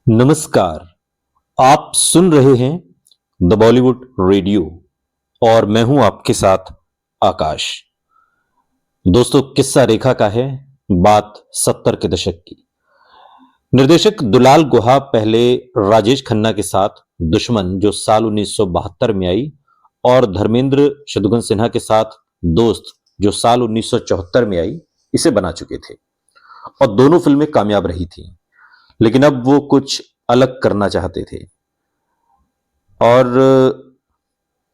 नमस्कार। आप सुन रहे हैं द बॉलीवुड रेडियो और मैं हूं आपके साथ आकाश। दोस्तों, किस्सा रेखा का है। बात 70 के दशक की। निर्देशक दुलाल गुहा पहले राजेश खन्ना के साथ दुश्मन जो साल 1972 में आई और धर्मेंद्र शत्रुघ्न सिन्हा के साथ दोस्त जो साल 1974 में आई, इसे बना चुके थे और दोनों फिल्में कामयाब रही थी। लेकिन अब वो कुछ अलग करना चाहते थे और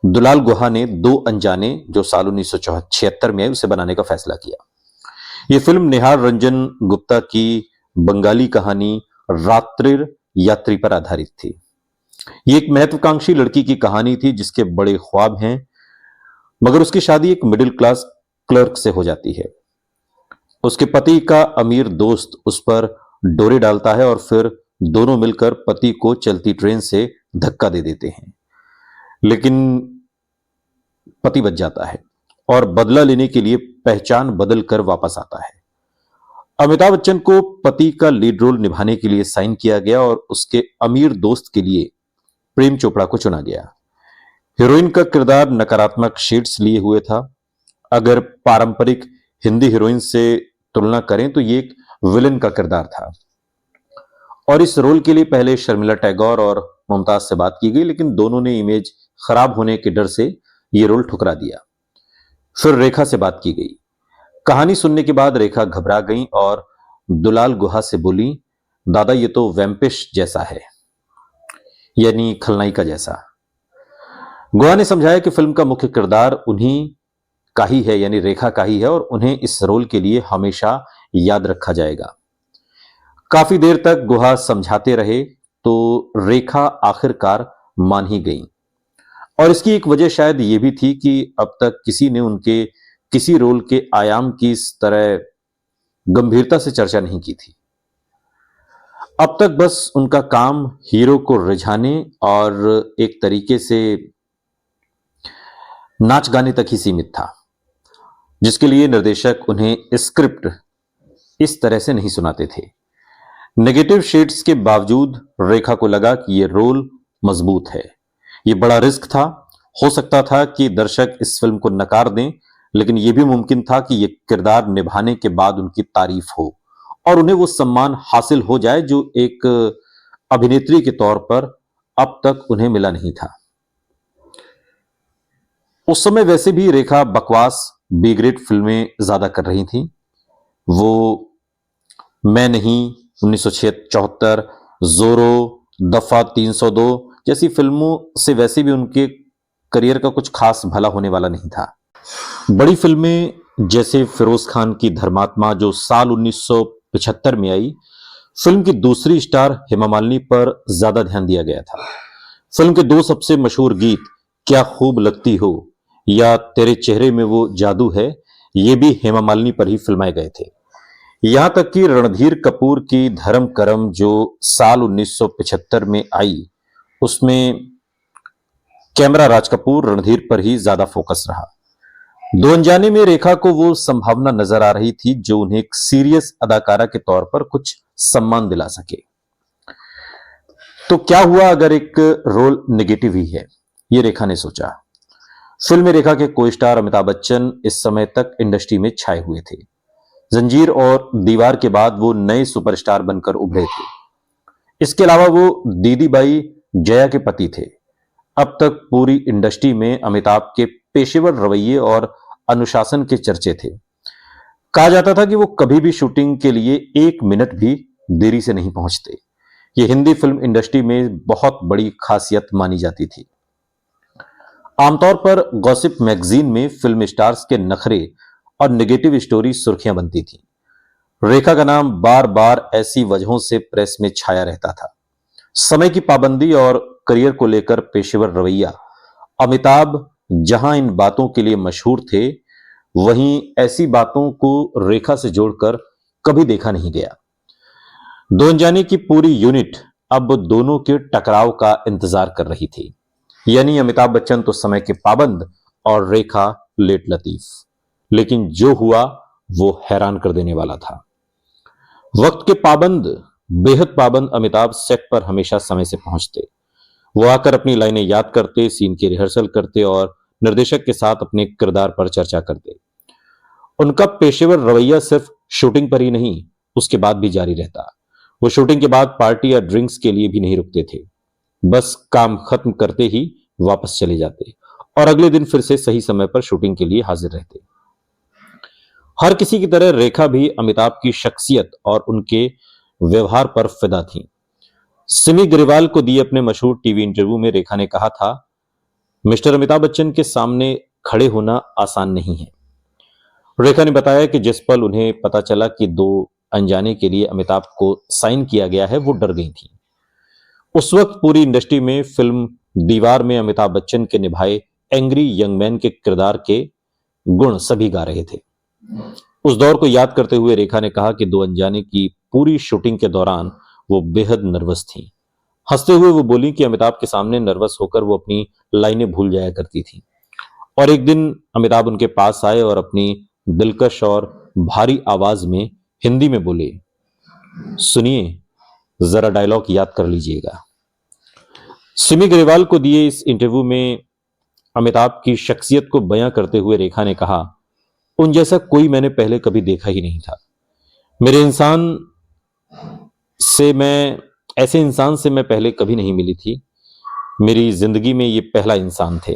दुलाल गुहा ने दो अनजाने जो साल 1976 में आई उसे बनाने का फैसला किया। यह फिल्म निहार रंजन गुप्ता की बंगाली कहानी रात्रिर यात्री पर आधारित थी। ये एक महत्वाकांक्षी लड़की की कहानी थी जिसके बड़े ख्वाब हैं, मगर उसकी शादी एक मिडिल क्लास क्लर्क से हो जाती है। उसके पति का अमीर दोस्त उस पर डोरे डालता है और फिर दोनों मिलकर पति को चलती ट्रेन से धक्का दे देते हैं। लेकिन पति बच जाता है और बदला लेने के लिए पहचान बदल कर वापस आता है। अमिताभ बच्चन को पति का लीड रोल निभाने के लिए साइन किया गया और उसके अमीर दोस्त के लिए प्रेम चोपड़ा को चुना गया। हीरोइन का किरदार नकारात्मक शेड्स लिए हुए था। अगर पारंपरिक हिंदी हीरोइन से तुलना करें तो ये एक विलेन का किरदार था और इस रोल के लिए पहले शर्मिला टैगोर और मुमताज से बात की गई, लेकिन दोनों ने इमेज खराब होने के डर से यह रोल ठुकरा दिया। फिर रेखा से बात की गई। कहानी सुनने के बाद रेखा घबरा गई और दुलाल गुहा से बोली, दादा ये तो वैम्पिश जैसा है, यानी खलनायिका जैसा। गुहा ने समझाया कि फिल्म का मुख्य किरदार उन्हीं का ही है, यानी रेखा का ही है और उन्हें इस रोल के लिए हमेशा याद रखा जाएगा। काफी देर तक गुहा समझाते रहे तो रेखा आखिरकार मान ही गई और इसकी एक वजह शायद यह भी थी कि अब तक किसी ने उनके किसी रोल के आयाम की इस तरह गंभीरता से चर्चा नहीं की थी। अब तक बस उनका काम हीरो को रिझाने और एक तरीके से नाच गाने तक ही सीमित था, जिसके लिए निर्देशक उन्हें स्क्रिप्ट इस तरह से नहीं सुनाते थे। नेगेटिव शेड्स के बावजूद रेखा को लगा कि यह रोल मजबूत है। यह बड़ा रिस्क था। हो सकता था कि दर्शक इस फिल्म को नकार दें, लेकिन यह भी मुमकिन था कि यह किरदार निभाने के बाद उनकी तारीफ हो और उन्हें वो सम्मान हासिल हो जाए जो एक अभिनेत्री के तौर पर अब तक उन्हें मिला नहीं था। उस समय वैसे भी रेखा बकवास बी ग्रेड फिल्में ज्यादा कर रही थी। वो मैं नहीं, 1974, जोरो, दफा 302 जैसी फिल्मों से वैसे भी उनके करियर का कुछ खास भला होने वाला नहीं था। बड़ी फिल्में जैसे फिरोज खान की धर्मात्मा जो साल 1975 में आई, फिल्म की दूसरी स्टार हेमा मालिनी पर ज्यादा ध्यान दिया गया था। फिल्म के दो सबसे मशहूर गीत क्या खूब लगती हो या तेरे चेहरे में वो जादू है, ये भी हेमा मालिनी पर ही फिल्माए गए थे। यहां तक कि रणधीर कपूर की धर्म करम जो साल 1975 में आई, उसमें कैमरा राज कपूर रणधीर पर ही ज्यादा फोकस रहा। दो अनजाने में रेखा को वो संभावना नजर आ रही थी जो उन्हें एक सीरियस अदाकारा के तौर पर कुछ सम्मान दिला सके। तो क्या हुआ अगर एक रोल नेगेटिव ही है, ये रेखा ने सोचा। फिल्म में रेखा के को स्टार अमिताभ बच्चन इस समय तक इंडस्ट्री में छाए हुए थे। जंजीर और दीवार के बाद वो नए सुपरस्टार बनकर उभरे थे। इसके अलावा वो दीदी बाई जया के पति थे। अब तक पूरी इंडस्ट्री में अमिताभ के पेशेवर रवैये और अनुशासन के चर्चे थे। कहा जाता था कि वो कभी भी शूटिंग के लिए एक मिनट भी देरी से नहीं पहुंचते। ये हिंदी फिल्म इंडस्ट्री में बहुत बड़ी खासियत मानी जाती थी। आमतौर पर गॉसिप मैगजीन में फिल्म स्टार्स के नखरे और नेगेटिव स्टोरी सुर्खियां बनती थी। रेखा का नाम बार बार ऐसी वजहों से प्रेस में छाया रहता था। समय की पाबंदी और करियर को लेकर पेशेवर रवैया। अमिताभ जहां इन बातों के लिए मशहूर थे, वहीं ऐसी बातों को रेखा से जोड़कर कभी देखा नहीं गया। दो अनजाने की पूरी यूनिट अब दोनों के टकराव का इंतजार कर रही थी, यानी अमिताभ बच्चन तो समय के पाबंद और रेखा लेट लतीफ। लेकिन जो हुआ वो हैरान कर देने वाला था। वक्त के पाबंद बेहद पाबंद अमिताभ सेट पर हमेशा समय से पहुंचते। वो आकर अपनी लाइनें याद करते, सीन की रिहर्सल करते और निर्देशक के साथ अपने किरदार पर चर्चा करते। उनका पेशेवर रवैया सिर्फ शूटिंग पर ही नहीं, उसके बाद भी जारी रहता। वो शूटिंग के बाद पार्टी या ड्रिंक्स के लिए भी नहीं रुकते थे। बस काम खत्म करते ही वापस चले जाते और अगले दिन फिर से सही समय पर शूटिंग के लिए हाजिर रहते। हर किसी की तरह रेखा भी अमिताभ की शख्सियत और उनके व्यवहार पर फिदा थी। सिमी ग्रेवाल को दिए अपने मशहूर टीवी इंटरव्यू में रेखा ने कहा था, मिस्टर अमिताभ बच्चन के सामने खड़े होना आसान नहीं है। रेखा ने बताया कि जिस पल उन्हें पता चला कि दो अनजाने के लिए अमिताभ को साइन किया गया है, वो डर गई थी। उस वक्त पूरी इंडस्ट्री में फिल्म दीवार में अमिताभ बच्चन के निभाए एंग्री यंग मैन के किरदार के गुण सभी गा रहे थे। उस दौर को याद करते हुए रेखा ने कहा कि दो अनजाने की पूरी शूटिंग के दौरान वो बेहद नर्वस थी। हंसते हुए वो बोली कि अमिताभ के सामने नर्वस होकर वो अपनी लाइनें भूल जाया करती थी। और एक दिन अमिताभ उनके पास आए और अपनी दिलकश और भारी आवाज में हिंदी में बोले, सुनिए, जरा डायलॉग याद कर लीजिएगा। सिमी ग्रेवाल को दिए इस इंटरव्यू में अमिताभ की शख्सियत को बयां करते हुए रेखा ने कहा, उन जैसा कोई मैंने पहले कभी देखा ही नहीं था। मेरे इंसान से मैं ऐसे इंसान से मैं पहले कभी नहीं मिली थी। मेरी जिंदगी में ये पहला इंसान थे।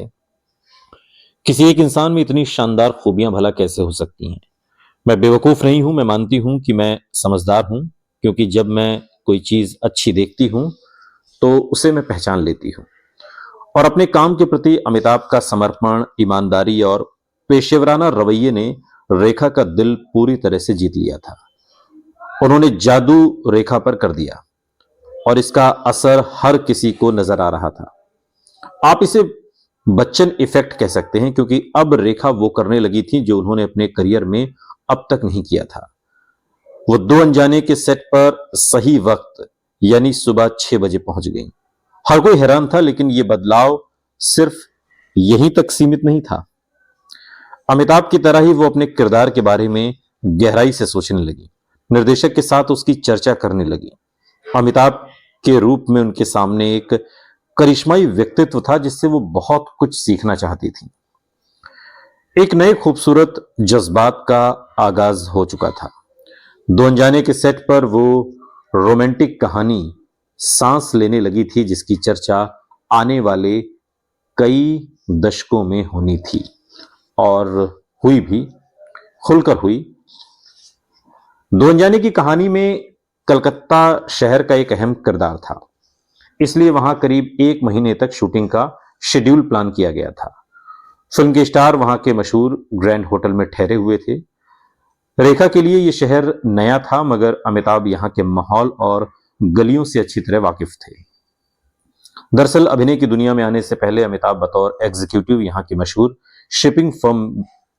किसी एक इंसान में इतनी शानदार खूबियां भला कैसे हो सकती हैं। मैं बेवकूफ नहीं हूं, मैं मानती हूं कि मैं समझदार हूं, क्योंकि जब मैं कोई चीज अच्छी देखती हूं तो उसे मैं पहचान लेती हूं। और अपने काम के प्रति अमिताभ का समर्पण, ईमानदारी और पेशेवराना रवैये ने रेखा का दिल पूरी तरह से जीत लिया था। उन्होंने जादू रेखा पर कर दिया और इसका असर हर किसी को नजर आ रहा था। आप इसे बच्चन इफेक्ट कह सकते हैं, क्योंकि अब रेखा वो करने लगी थी जो उन्होंने अपने करियर में अब तक नहीं किया था। वो दो अनजाने के सेट पर सही वक्त यानी सुबह 6 बजे पहुंच गई। हर कोई हैरान था, लेकिन यह बदलाव सिर्फ यहीं तक सीमित नहीं था। अमिताभ की तरह ही वो अपने किरदार के बारे में गहराई से सोचने लगी, निर्देशक के साथ उसकी चर्चा करने लगी। अमिताभ के रूप में उनके सामने एक करिश्माई व्यक्तित्व था जिससे वो बहुत कुछ सीखना चाहती थी। एक नए खूबसूरत जज्बात का आगाज हो चुका था। दो अनजाने के सेट पर वो रोमांटिक कहानी सांस लेने लगी थी, जिसकी चर्चा आने वाले कई दशकों में होनी थी और हुई भी, खुलकर हुई। दो अनजाने की कहानी में कलकत्ता शहर का एक अहम किरदार था, इसलिए वहां करीब 1 महीने तक शूटिंग का शेड्यूल प्लान किया गया था। फिल्म के स्टार वहां के मशहूर ग्रैंड होटल में ठहरे हुए थे। रेखा के लिए यह शहर नया था, मगर अमिताभ यहां के माहौल और गलियों से अच्छी तरह वाकिफ थे। दरअसल अभिनय की दुनिया में आने से पहले अमिताभ बतौर एग्जीक्यूटिव यहां की मशहूर shipping firm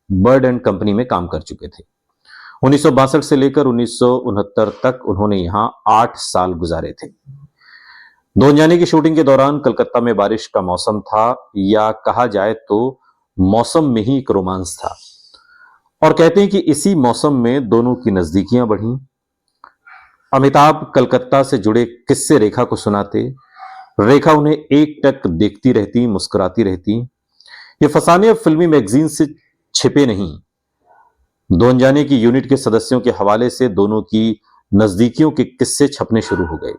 bird and company में काम कर चुके थे। 1962 से लेकर 1969 तक उन्होंने यहां 8 साल गुजारे थे। दो अनजाने की शूटिंग के दौरान कलकत्ता में बारिश का मौसम था, या कहा जाए तो मौसम में ही एक रोमांस था। और कहते हैं कि इसी मौसम में दोनों की नजदीकियां बढ़ी। अमिताभ कलकत्ता से जुड़े किस्से रेखा को सुनाते, रेखा उन्हें एकटक देखती रहती, मुस्कुराती रहती। ये फसाने अब फिल्मी मैगजीन से छिपे नहीं। दो अनजाने की यूनिट के सदस्यों के हवाले से दोनों की नजदीकियों के किस्से छपने शुरू हो गए।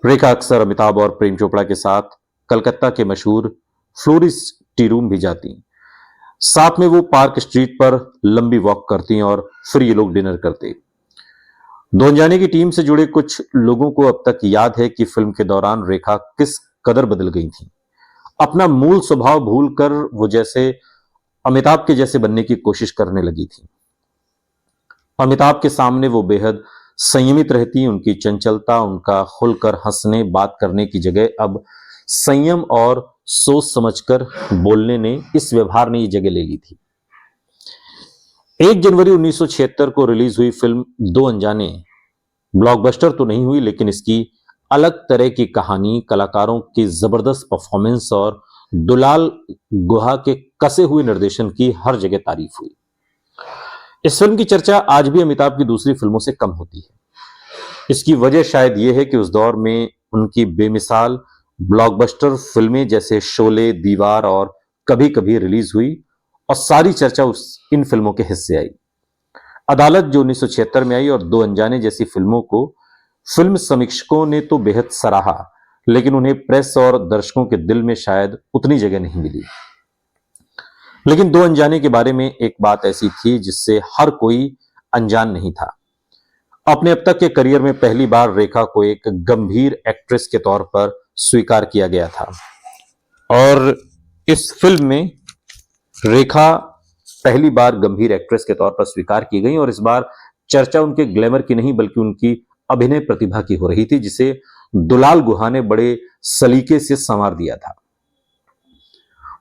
रेखा अक्सर अमिताभ और प्रेम चोपड़ा के साथ कलकत्ता के मशहूर फ्लोरिस्ट टी रूम भी जाती। साथ में वो पार्क स्ट्रीट पर लंबी वॉक करती और फिर ये लोग डिनर करते। दो अनजाने की टीम से जुड़े कुछ लोगों को अब तक याद है कि फिल्म के दौरान रेखा किस कदर बदल गई थी। अपना मूल स्वभाव भूलकर वो जैसे अमिताभ के जैसे बनने की कोशिश करने लगी थी। अमिताभ के सामने वो बेहद संयमित रहती। उनकी चंचलता, उनका खुलकर हंसने बात करने की जगह अब संयम और सोच समझकर बोलने ने, इस व्यवहार ने ये जगह ले ली थी। 1 जनवरी 1976 को रिलीज हुई फिल्म दो अनजाने ब्लॉकबस्टर तो नहीं हुई, लेकिन इसकी अलग तरह की कहानी, कलाकारों की जबरदस्त परफॉर्मेंस और दुलाल गुहा के कसे हुए निर्देशन की हर जगह तारीफ हुई। इस फिल्म की चर्चा आज भी अमिताभ की दूसरी फिल्मों से कम होती है। इसकी वजह शायद यह है कि उस दौर में उनकी बेमिसाल ब्लॉकबस्टर फिल्में जैसे शोले, दीवार और कभी कभी रिलीज हुई और सारी चर्चा इन फिल्मों के हिस्से आई। अदालत जो 1976 में आई और दो अनजाने जैसी फिल्मों को फिल्म समीक्षकों ने तो बेहद सराहा, लेकिन उन्हें प्रेस और दर्शकों के दिल में शायद उतनी जगह नहीं मिली। लेकिन दो अनजाने के बारे में एक बात ऐसी थी जिससे हर कोई अनजान नहीं था। अपने अब तक के करियर में पहली बार रेखा को एक गंभीर एक्ट्रेस के तौर पर स्वीकार किया गया था और इस फिल्म में रेखा पहली बार गंभीर एक्ट्रेस के तौर पर स्वीकार की गई और इस बार चर्चा उनके ग्लैमर की नहीं बल्कि उनकी अभिनय प्रतिभा की हो रही थी, जिसे दुलाल गुहा ने बड़े सलीके से संवार दिया था।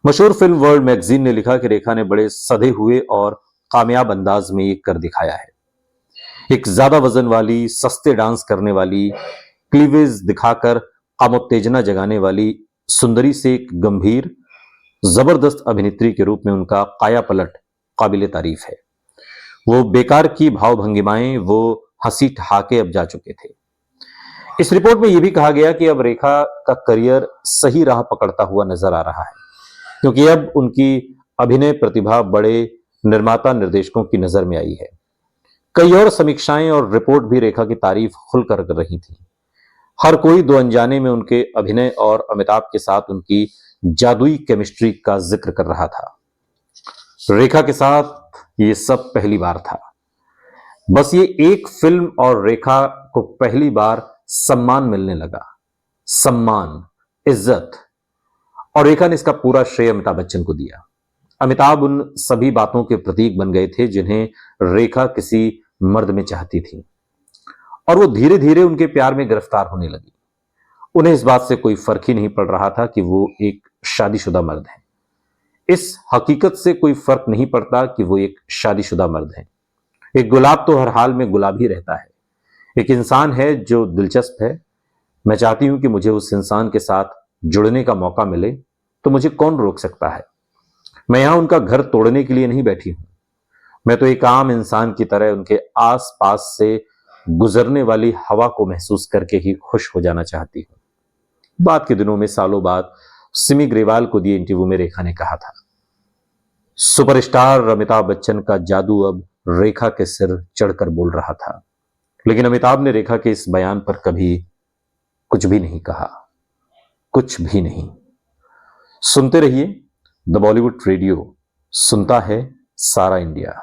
मशहूर फिल्म वर्ल्ड मैगजीन ने लिखा कि रेखा ने बड़े सधे हुए और कामयाब अंदाज में ये कर दिखाया है। एक ज्यादा वजन वाली, सस्ते डांस करने वाली, क्लीवेज दिखाकर कामोत्तेजना जगाने वाली सुंदरी से एक गंभीर जबरदस्त अभिनेत्री के रूप में उनका काया पलट काबिले तारीफ है। वो बेकार की भाव भंगिमाएं, वो हंसी ठहाके अब जा चुके थे। इस रिपोर्ट में यह भी कहा गया कि अब रेखा का करियर सही राह पकड़ता हुआ नजर आ रहा है, क्योंकि अब उनकी अभिनय प्रतिभा बड़े निर्माता निर्देशकों की नजर में आई है। कई और समीक्षाएं और रिपोर्ट भी रेखा की तारीफ खुलकर कर रही थी। हर कोई दो अनजाने में उनके अभिनय और अमिताभ के साथ उनकी जादुई केमिस्ट्री का जिक्र कर रहा था। रेखा के साथ ये सब पहली बार था। बस ये एक फिल्म और रेखा को पहली बार सम्मान मिलने लगा, सम्मान, इज्जत, और रेखा ने इसका पूरा श्रेय अमिताभ बच्चन को दिया। अमिताभ उन सभी बातों के प्रतीक बन गए थे जिन्हें रेखा किसी मर्द में चाहती थी और वो धीरे धीरे उनके प्यार में गिरफ्तार होने लगी। उन्हें इस बात से कोई फर्क ही नहीं पड़ रहा था कि वो एक शादीशुदा मर्द है। इस हकीकत से कोई फर्क नहीं पड़ता कि वो एक शादीशुदा मर्द है। एक गुलाब तो हर हाल में गुलाब ही रहता है। एक इंसान है जो दिलचस्प है। मैं चाहती हूं कि मुझे उस इंसान के साथ जुड़ने का मौका मिले, तो मुझे कौन रोक सकता है। मैं यहां उनका घर तोड़ने के लिए नहीं बैठी हूं। मैं तो एक आम इंसान की तरह उनके आस पास से गुजरने वाली हवा को महसूस करके ही खुश हो जाना चाहती हूं। बाद के दिनों में, सालों बाद, सिमी ग्रेवाल को दिए इंटरव्यू में रेखा ने कहा था, सुपरस्टार अमिताभ बच्चन का जादू अब रेखा के सिर चढ़कर बोल रहा था। लेकिन अमिताभ ने रेखा के इस बयान पर कभी कुछ भी नहीं कहा, कुछ भी नहीं। सुनते रहिए द बॉलीवुड रेडियो, सुनता है सारा इंडिया।